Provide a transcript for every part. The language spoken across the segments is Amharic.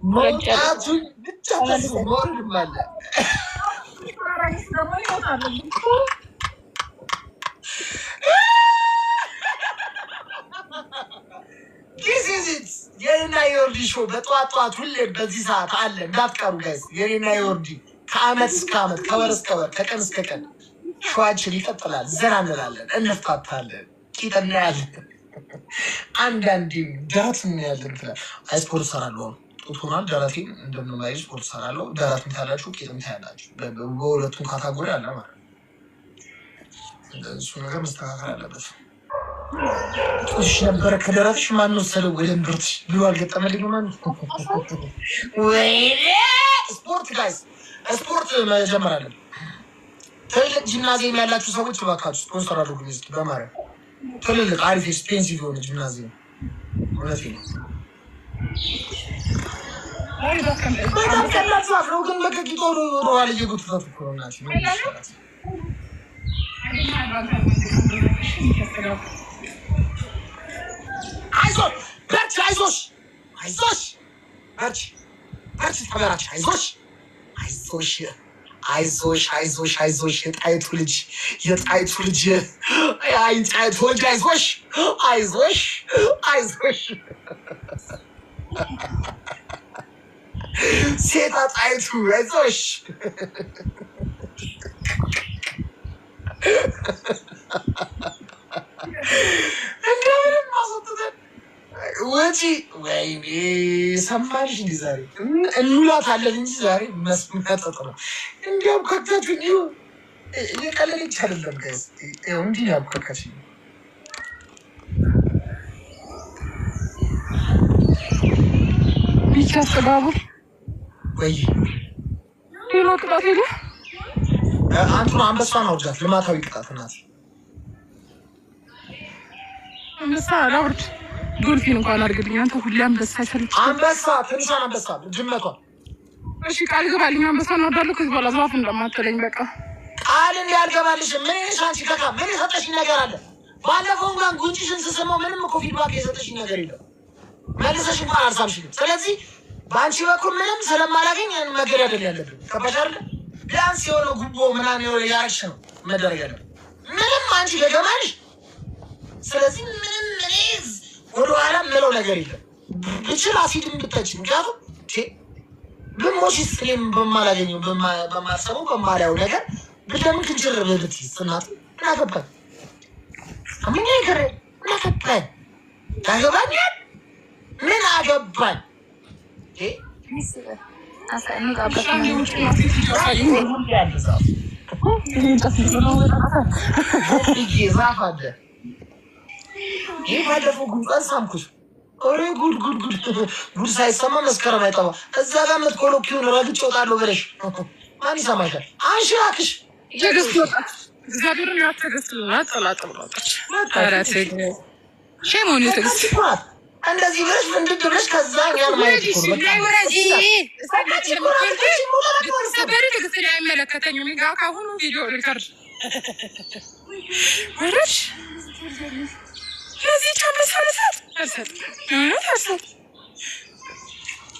መውጣቱን ብቻ ተስፋ መውረድ አለ። የኔና የወርዲ ሾው በጠዋት ሁሌ በዚህ ሰዓት አለ። እንዳትቀሩ ጋይስ። የኔና የወርዲ ከአመት እስከ አመት ከወር እስከ ወር ከቀን እስከ ቀን ሸዋችን ይቀጥላል። ዘና እንላለን፣ እንፍታታለን፣ ቂጥ እናያለን፣ አንዳንዴም ዳት እናያለን። ስፖርት እሰራለሁ፣ ጡት ሆኗል ደረቴ እንደምንማይ ስፖርት እሰራለሁ። ደረት ምታላችሁ፣ ቂጥ ምታያላችሁ። በሁለቱም ካታጎሪ አለ ማለት እሱ ነገር መስተካከል አለበት። ጡትሽ ነበረ ከደረትሽ ማን ወሰደው ወደ እምብርትሽ ብሎ አልገጠመልኝ ማለት ወይ ስፖርት ጋይስ፣ ስፖርት መጀመር አለብን። ትልልቅ ጂምናዚየም ያላችሁ ሰዎች እባካችሁ ስፖንሰር አድርጉ። እስኪ በማርያም ትልልቅ አሪፍ ኤክስፔንሲቭ የሆነ ጂምናዚየም እውነቴን ነው። በጣም ቀላል ሰዓት ነው ግን በቀቂጦ ወደኋላ እየጎተታት እኮ ነው ናት። አይዞሽ በርቺ፣ አይዞሽ አይዞሽ በርቺ በርቺ ተበራች፣ አይዞሽ አይዞሽ አይዞሽ አይዞሽ አይዞሽ የጣይቱ ልጅ የጣይቱ ልጅ አይ ጣይቱ ልጅ አይዞሽ አይዞሽ አይዞሽ ሴታ ጣይቱ አይዞሽ እንደምንም ማስወጥተን ወጪ ወይኔ ሰማሽ እንዲ ዛሬ እንውላታለን እንጂ ዛሬ መስመጠጥ ነው። እንዲያውም ከታችሁ ይሁ የቀለለች አይደለም ጋይስ። እንዲህ ያብከከሽ ብቻ ተባቡ ወይ ሌላ ቅጣት ሄደ። አንቱ አንበሳን አውርጃት፣ ልማታዊ ቅጣት ናት። አንበሳ አውርድ ዶልፊን እንኳን አድርግልኝ አንተ። ሁሌ አንበሳ አይፈልግ አንበሳ ትንሿን አንበሳ ጅመቷ። እሺ ቃል ገባልኝ አንበሳ እናወርዳለሁ። ከዚህ በኋላ ዛፍ እንደማትለኝ በቃ ቃል እንዲያልገባልሽ። ምን ሻንቺ ከካ ምን የሰጠሽኝ ነገር አለ? ባለፈው እንኳን ጉንጭሽን ስስመው ምንም እኮ ፊድባክ የሰጠሽኝ ነገር የለም። መልሰሽ እንኳን አልሳምሽኝም። ስለዚህ በአንቺ በኩል ምንም ስለማላገኝ መገዳደል ያለብን ከባድ አይደለ? ቢያንስ የሆነ ጉቦ ምናምን የሆነ ያርሽ ነው መደረግ ያለብን። ምንም አንቺ ገገማልሽ። ስለዚህ ምንም እኔ ወደኋላ ምለው ነገር የለም። ብችል አሲድ እንድታች ምክንያቱም ብሞሽስ እኔም በማላገኘው በማሰበው በማላየው ነገር ብለምን ክንችር ብልት ስናት ምን አገባኝ? ምን ይገረ ምን አገባኝ? ታገባኝ ምን አገባኝ? ዛፍ አለ ይህ ባለፈው ጉንጣን ሳምኩሽ። ኦሬ ጉድ ጉድ ጉድ ጉድ ሳይሰማ መስከረም አይጠባ። እዛ ጋር የምትኮሎኪውን ረግጬ እወጣለሁ ብለሽ ማን ይሰማሻል? አንሺ እባክሽ። ትዕግስት ወጣች። እግዚአብሔርን ያትዕግስት ጠላጥም ወጣች። ሸሞኒ ትዕግስት እንደዚህ ብለሽ ምንድን ብለሽ ከዛ ያን ማየት ይኮር ሰበሪ ትዕግስት ላይ አይመለከተኝም። ጋር ካሁኑ ቪዲዮ ሪከርድ ወረሽ ለዚህ ቻመሳለሳት አልሰጥ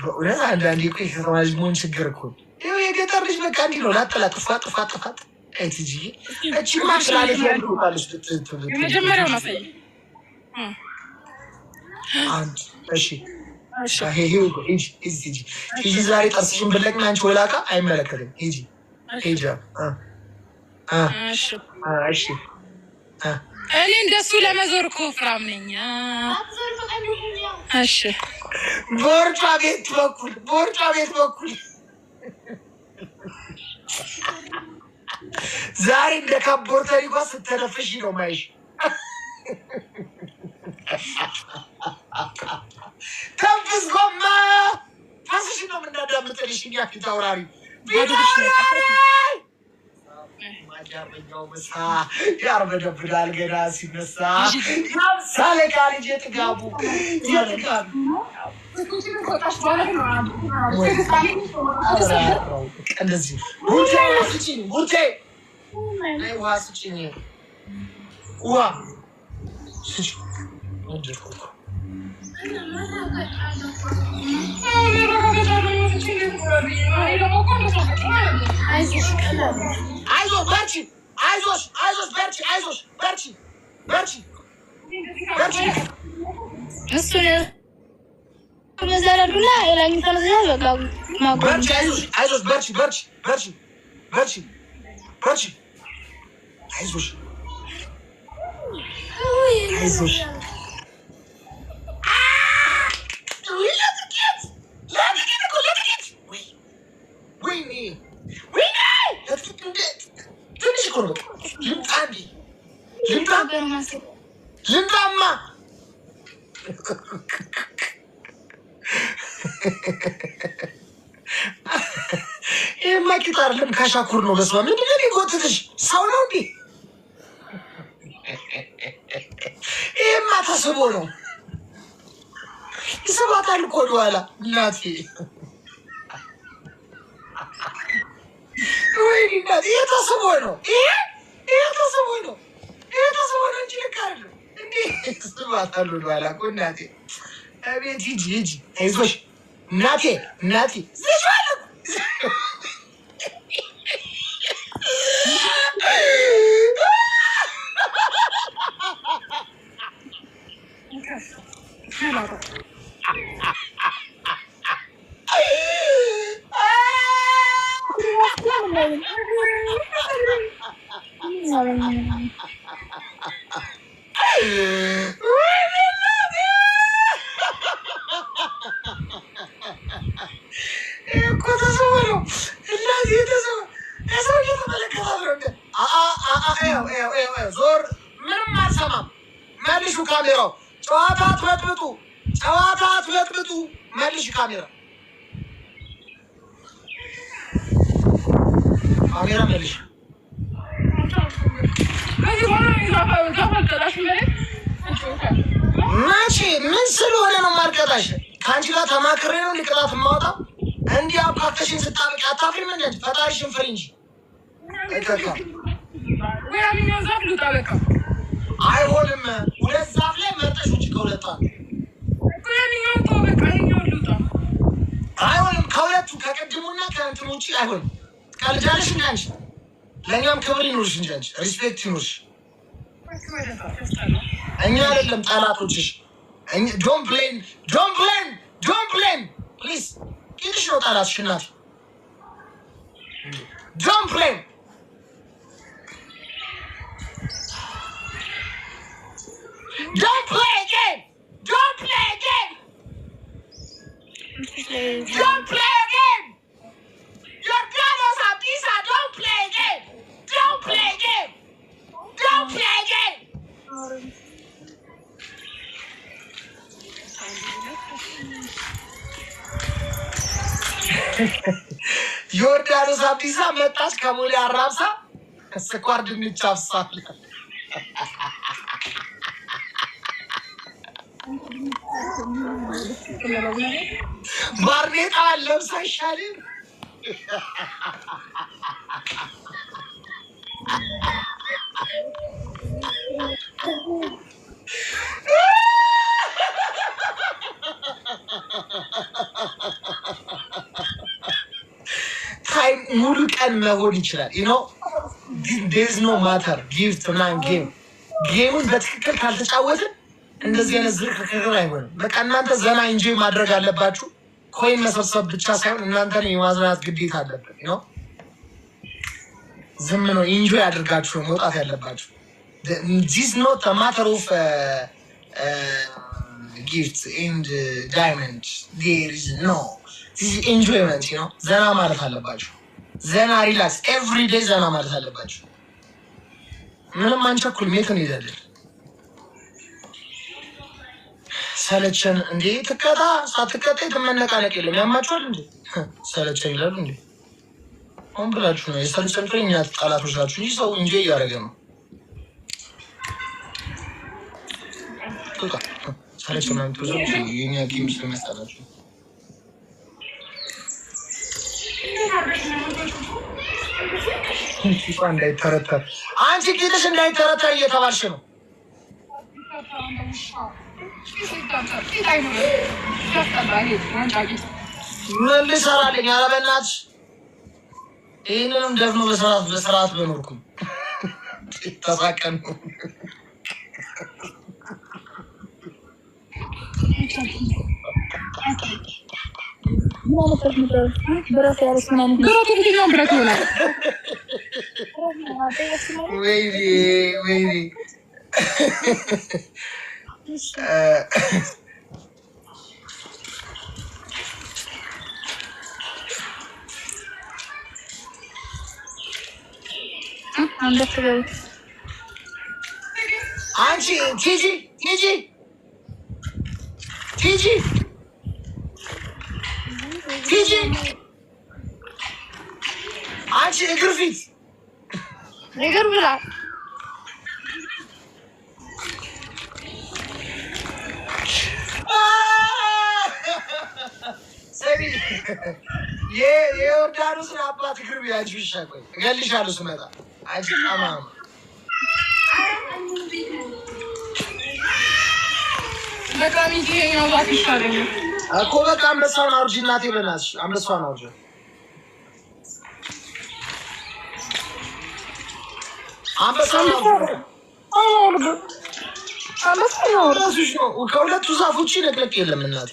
በእውነት አንዳንዴ እኮ የከተማ ልጅ መሆን ችግር እኮ ይኸው የገጠር ልጅ በቃ እንዲህ ነው። ላጠላ ጥፋት አይትጂ እቺ ማስላለች ያልኩታለች የመጀመሪያው ነው። ሳይ አንድ እሺ ሂጂ ዛሬ ጥርስሽን ብለቅና አንቺ ወላቃ አይመለከትም። ሂጂ እሺ እኔ እንደሱ ለመዞር እኮ ፍራም ነኝ። እሺ ቦርጫ ቤት በኩል ዛሬ እንደ ካቦርተሪ ጓ ስተነፍሽ ነው ማይሽ። ተንፍስ ጎማ ታስሽ ነው የምናዳምጥልሽ እኛ ፊት አውራሪ ማጃበኛው ምሳ ያርበደብዳል ገና ሲነሳ ያምሳሌ ቃልጅ የጥጋቡ እንደዚህ ጉርቴ ውሃ ስጭኝ ውሃ ስጭኝ አይዞሽ በርቺ፣ አይዞሽ አይዞሽ በርቺ፣ አይዞሽ በርቺ በርቺ በርቺ። እሱ በዘረዱና የላኝታ በቃ ማጎ በርቺ፣ አይዞሽ አይዞሽ በርቺ በርቺ በርቺ በርቺ በርቺ አይዞሽ አይዞሽ። ትንሽ እኮ ነው። ልምጣማ ይሄማ ቂጥ አይደለም ካሻኩር ነው። በስመ አብ ምንድን ነው የሚጎትትሽ? ሰው ነው እንዴ? ይሄማ ተስቦ ነው። ይስባታል እኮ ወደኋላ እናቴ። ወይኔ እናቴ ይሄ ተስቦ ነው። ይሄ ተስቦ ነው። ይሄ ተስቦ ነው እንጂ ልክ አይደለም እንዴ። ይስባታል ወደኋላ እኮ እናቴ። አቤት ሂጂ ሂጂ፣ አይዞሽ እናቴ እናቴ ዝሽዋለ ዞር ምንም አልሰማም። መልሹ ካሜራው። ጨዋታ አትበጥብጡ፣ ጨዋታ አትበጥብጡ። መልሽ ካሜራ ካሜራ መልሽ። መቼ ምን ስለሆነ ነው ማርቀጣሽ? ከአንቺ ጋር ተማክሬ ነው ሊቅጣት የማወጣው። እንዲህ አባከሽን ስታበቂ አታፍሪም? እንደ ፈጣሪሽን ፍሪ እንጂ አይሆንም። ሁለት ዛፍ ላይ መርጠሽ ውጭ ከሁለቱ አይሆንም። ከሁለቱ ከቅድሙና ከእንትን ውጭ አይሆንም። ቀልጃለሽ እንደ አንቺ። ለእኛም ክብር ይኑርሽ እንጂ አንቺ ሪስፔክት ይኑርሽ። እኛ አይደለም ጠላቶችሽ። ዶንት ብሌም ዶንት ብሌም ዶንት ብሌም ፕሊዝ። ቂጥሽ ነው ጠላትሽ እናት። ዶንት ብሌም don't play again. Don't play again. Don't play again. Your brothers are Pisa. Don't play again. Don't play again. Don't play again. ዮርዳኖስ አብዲሳ መጣች ከሞሌ አራብሳ ስኳር ድንች አፍሳለ። ባርኔጣ ለብሳ ይሻላል። ታይም ሙሉ ቀን መሆን ይችላል። ዴዝ ኖ ማተር ጊፍት ምናምን ጌሙን በትክክል ካልተጫወትን እንደዚህ አይነት ዝርክርክር አይሆንም። በቃ እናንተ ዘና ኢንጆይ ማድረግ አለባችሁ። ኮይን መሰብሰብ ብቻ ሳይሆን እናንተን የማዝናናት ግዴታ አለበት። ዝም ነው ኢንጆይ አድርጋችሁ መውጣት ያለባችሁ። ዚስ ኖት ማተር ኦፍ ጊፍት ኤንድ ዳይመንድ ኖ ዚስ ኢንጆይመንት። ዘና ማለት አለባችሁ። ዘና ሪላክስ ኤቭሪ ዴይ ዘና ማለት አለባችሁ። ምንም አንቸኩልም። የት እንሄዳለን? ሰለቸን እንዴ? ትቀጣ ሳትቀጣ የተመነቃነቅ የለም። ያማችኋል እንዴ? ሰለቸን ይላሉ እንዴ? አሁን ብላችሁ ነው የሰለቸን እኛ ጠላቶች ናችሁ እንጂ ሰው እንጂ እያደረገ ነው። ሰለቸን ማለት ብዙ የኛ ጌም ስለሚያስጠላችሁ ፊቷ እንዳይተረተር አንቺ ጌጥሽ እንዳይተረተር እየተባልሽ ነው። ምን ልሰራልኝ? ኧረ በእናትሽ ይህንንም ደግሞ በስርዓት በኖርኩም ተሳቀን ብረት ይሆናል። ወይኔ አንቺ ቲጂ አንቺ እግር ፊት እግር ብላ ሰቢ የዮርዳኖስን አባት እግር ቢያጅ ይሻቆይ እገልሻለሁ ስመጣ አንቺ አማማ በጣም ይሄኛው ዛፍ ይሻለኛል እኮ በቃ አንበሳውን አውርጂ እናቴ በእናትሽ አንበሳውን አውርጂ አንበሳውን አውርጂ ከሁለቱ ዛፍ ውጪ ነቅለቅ የለም እናቴ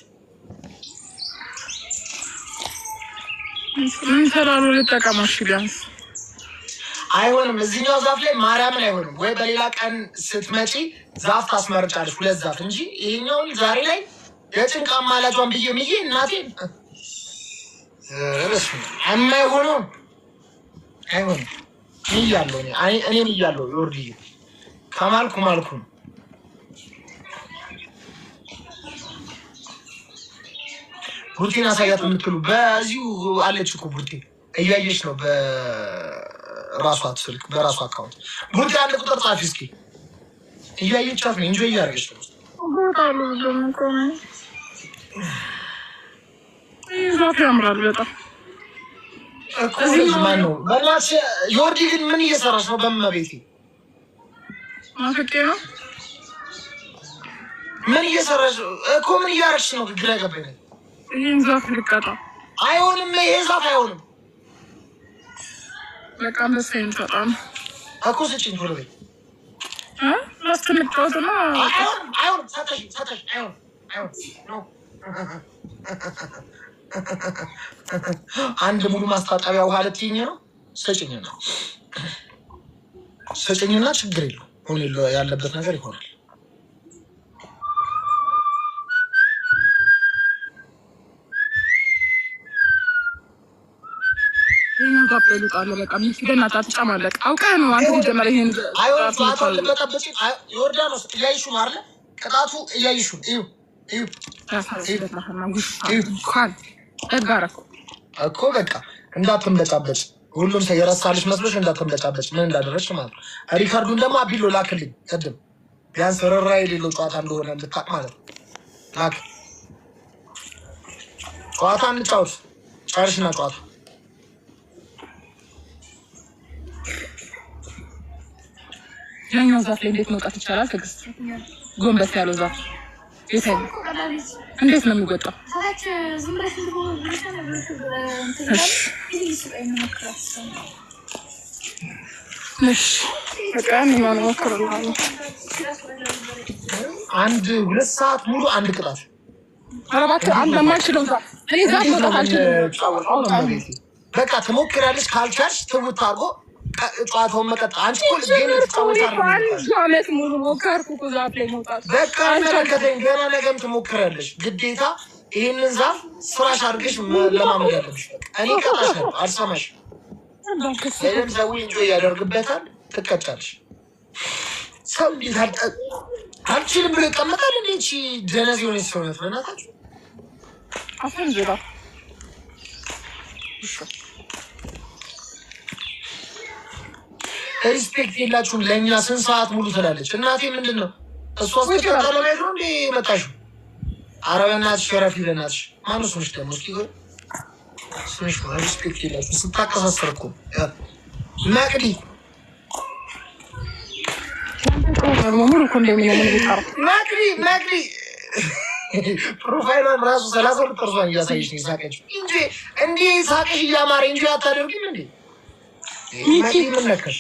ምን ሰራሩ ልጠቀማሽ ቢያንስ አይሆንም እዚህኛው ዛፍ ላይ ማርያምን አይሆንም ወይ በሌላ ቀን ስትመጪ ዛፍ ታስመርጫለሽ ሁለት ዛፍ እንጂ ይሄኛውን ዛሬ ላይ የጭንቃ ማላጇን ብዬ ምዬ እናቴን የማይሆነው አይሆንም እያለሁ እኔም እያለሁ ዮርድዬ ከማልኩ ማልኩ ነው ቡርቴን አሳያት የምትሉ በዚሁ አለች እኮ ቡርቴ እያየች ነው በራሷ ስልክ በራሷ አካውንት ቡርቴ አንድ ቁጥር ጻፊ እስኪ እያየቻት ነው ኢንጆይ እያደረገች ነው ዛፍ ያምራል በጣም እኮ ማን ነው በእናትሽ ዮርዲ ግን ምን እየሰራች ነው በመቤቴ ማፍቄ ነው ምን እየሰራች እኮ ምን እያደረግሽ ነው ግራ ገባኝ ይህን ዛፍ ልቀጣ አይሆንም ይሄ ዛፍ አይሆንም በቃ አንበሳዬን ፈጣን እኮ ስጭኝ ቶሎ በይ ላስተምጫወትና አይሆንም ሰተሽ አይሆንም አንድ ሙሉ ማስታጠቢያ ውሃ ልትይኝ ነው ስጭኝና ችግር የለው ሆን ያለበት ነገር ይሆናል ይሄን ዛፍ ላይ ልውጣ በቃ ሚስገና ታጫማለቅ አውቀህ ነው አንተ ጀመረ ይሄን አይሆንም ዛፍ ልበጠብጪ ዮርዳኖስ እያይሹ ነው አይደል ቅጣቱ እያይሹ እዩ እኮ በቃ እንዳትንበጫበጭ ሁሉም ሰው የረሳልሽ መስሎሽ እንዳትንበጫበጭ ምን እንዳደረግሽ ማለት ነው ሪካርዱን ደግሞ አቢሎ ላክልኝ ቅድም ቢያንስ ርራ የሌለው ጨዋታ እንደሆነ እንድታቅ ማለት ነው ላክ ጨዋታ እንጫወት ጨርሽና ጨዋታ ያኛው ዛፍ ላይ እንዴት መውጣት ይቻላል ትዕግስት ጎንበስ ያለው ዛፍ እንዴት ነው የሚወጣው? አንድ ሁለት ሰዓት ሙሉ አንድ ቅጣት በቃ ትሞክራለች ካልቻልሽ ትውት አድርጎ ጨዋታውን መቀጠል አንቺ ዓመት ሙሉ ሞከርኩ እኮ ዛፍ ላይ መውጣት በቃ መለከተኝ ገና ነገም ትሞክራለሽ ግዴታ ይህንን ዛፍ ስራሽ አድርገሽ ለማመድ ያለብሽ እኔ ቀጣሽ ነው አልሰማሽ ይህም ሰው እንጆይ ያደርግበታል ትቀጫለሽ ሰው እንዴት አልችልም ብሎ ይቀመጣል እንዴ ደነዝ የሆነች ሰውነት በእናታችሁ አፈን ዜራ ሪስፔክት የላችሁም ለእኛ ስንት ሰዓት ሙሉ ትላለች እናቴ ምንድን ነው እሷ ስተቀጠለቤት ነው እንዴ መጣሽው ኧረ በእናትሽ ሸረፊ በእናትሽ ማነው ስምሽ ደግሞ እስኪ ስምሽ ሪስፔክት የላችሁ ስታቀሳሰር እኮ መቅዲ መቅዲ ፕሮፋይሏን ራሱ 32 ጥርሷን እያሳየች ነው የሳቀችው እንጂ እንዲህ ሳቅሽ እያማረ እንጂ አታደርግም እንዴ ሚኪ ምን ነካሽ?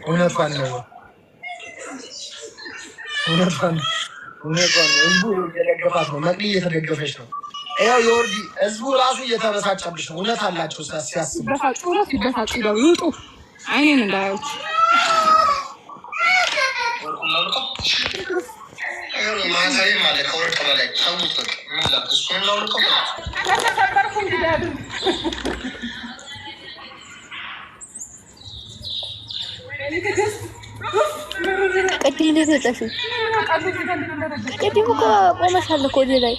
እውነቷን ነው። ህዝቡ እየደገፋት ነው። መቅዲ እየተደገፈች ነው። ያው የወርዲ ህዝቡ ራሱ እየተበሳጨብሽ ነው። እውነት አላቸው ሲያስቡ ሲበሳጩ ይውጡ። አይኔን እንዳያዩት ማሳይም አለ ከወርቅ በላይ ሰውት እሱን ላውልቀው ቅድም እንዴት ወጣሽ? ቅድም እኮ ቆመሻል እኮ ወደ ላይ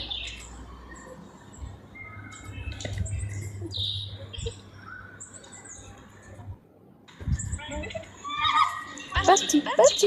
በርቺ